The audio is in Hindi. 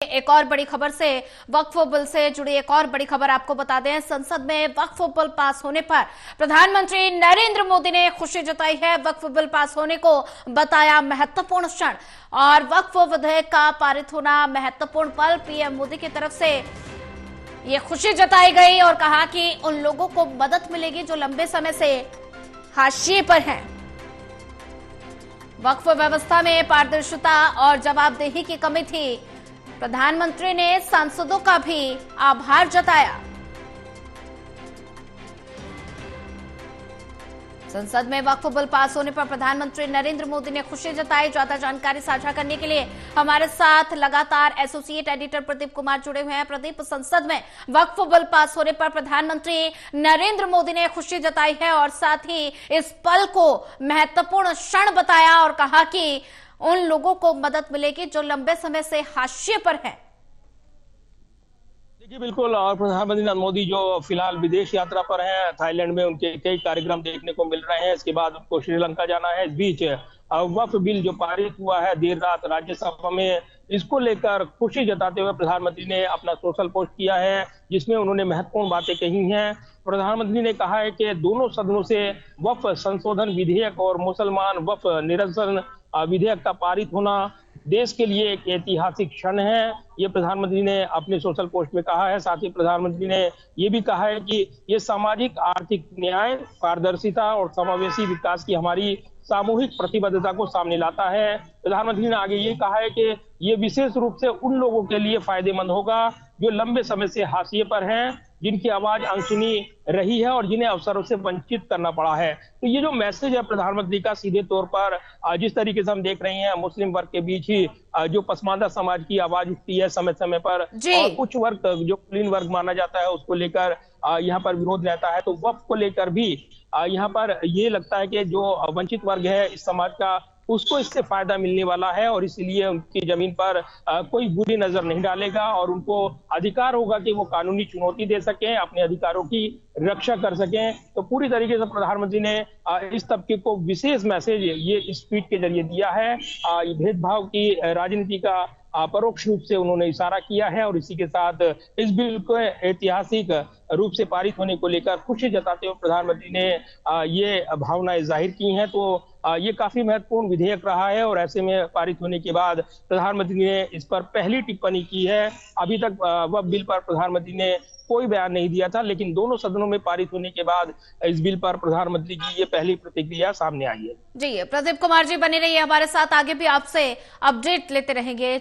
एक और बड़ी खबर से वक्फ बिल से जुड़ी एक और बड़ी खबर आपको बता दें। संसद में वक्फ बिल पास होने पर प्रधानमंत्री नरेंद्र मोदी ने खुशी जताई है। वक्फ बिल पास होने को बताया महत्वपूर्ण क्षण और वक्फ विधेयक का पारित होना महत्वपूर्ण पल। पीएम मोदी की तरफ से ये खुशी जताई गई और कहा कि उन लोगों को मदद मिलेगी जो लंबे समय से हाशिए पर हैं। वक्फ व्यवस्था में पारदर्शिता और जवाबदेही की कमी थी। प्रधानमंत्री ने सांसदों का भी आभार जताया। संसद में वक्फ बिल पास होने पर प्रधानमंत्री नरेंद्र मोदी ने खुशी जताई। ज्यादा जानकारी साझा करने के लिए हमारे साथ लगातार एसोसिएट एडिटर प्रदीप कुमार जुड़े हुए हैं। प्रदीप, संसद में वक्फ बिल पास होने पर प्रधानमंत्री नरेंद्र मोदी ने खुशी जताई है और साथ ही इस पल को महत्वपूर्ण क्षण बताया और कहा कि उन लोगों को मदद मिलेगी जो लंबे समय से हाशिए पर हैं। देखिए, बिल्कुल। और प्रधानमंत्री नरेंद्र मोदी जो फिलहाल विदेश यात्रा पर हैं, थाईलैंड में उनके कई कार्यक्रम देखने को मिल रहे हैं। इसके बाद उनको श्रीलंका जाना है। इस बीच वक्फ बिल जो पारित हुआ है देर रात राज्यसभा में, इसको लेकर खुशी जताते हुए प्रधानमंत्री ने अपना सोशल पोस्ट किया है, जिसमें उन्होंने महत्वपूर्ण बातें कही हैं। प्रधानमंत्री ने कहा है कि दोनों सदनों से वक्फ संशोधन विधेयक और मुसलमान वक्फ निरसन विधेयक का पारित होना देश के लिए एक ऐतिहासिक क्षण है। ये प्रधानमंत्री ने अपने सोशल पोस्ट में कहा है। साथ ही प्रधानमंत्री ने ये भी कहा है कि ये सामाजिक आर्थिक न्याय, पारदर्शिता और समावेशी विकास की हमारी सामूहिक प्रतिबद्धता को सामने लाता है। प्रधानमंत्री ने आगे ये कहा है कि ये विशेष रूप से उन लोगों के लिए फायदेमंद होगा जो लंबे समय से हाशिए पर हैं, जिनकी आवाज अनसुनी रही है और जिन्हें अवसरों से वंचित करना पड़ा है। तो ये जो मैसेज है प्रधानमंत्री का, सीधे तौर पर जिस तरीके से हम देख रहे हैं, मुस्लिम वर्ग के बीच ही जो पसमानदा समाज की आवाज उठती है समय समय पर, और कुछ वर्ग जो कुलीन वर्ग माना जाता है उसको लेकर यहाँ पर विरोध रहता है। तो वक्फ को लेकर भी यहाँ पर ये लगता है कि जो वंचित वर्ग है इस समाज का, उसको इससे फायदा मिलने वाला है और इसलिए उनकी जमीन पर कोई बुरी नजर नहीं डालेगा और उनको अधिकार होगा कि वो कानूनी चुनौती दे सकें, अपने अधिकारों की रक्षा कर सकें। तो पूरी तरीके से प्रधानमंत्री ने इस तबके को विशेष मैसेज ये इस ट्वीट के जरिए दिया है। भेदभाव की राजनीति का परोक्ष रूप से उन्होंने इशारा किया है और इसी के साथ इस बिल को ऐतिहासिक रूप से पारित होने को लेकर खुशी जताते हुए प्रधानमंत्री ने ये भावनाएं जाहिर की हैं। तो ये काफी महत्वपूर्ण विधेयक रहा है और ऐसे में पारित होने के बाद प्रधानमंत्री ने इस पर पहली टिप्पणी की है। अभी तक वह बिल पर प्रधानमंत्री ने कोई बयान नहीं दिया था, लेकिन दोनों सदनों में पारित होने के बाद इस बिल पर प्रधानमंत्री की ये पहली प्रतिक्रिया सामने आई है। जी, प्रदीप कुमार जी बने रहिए हमारे साथ, आगे भी आपसे अपडेट लेते रहेंगे।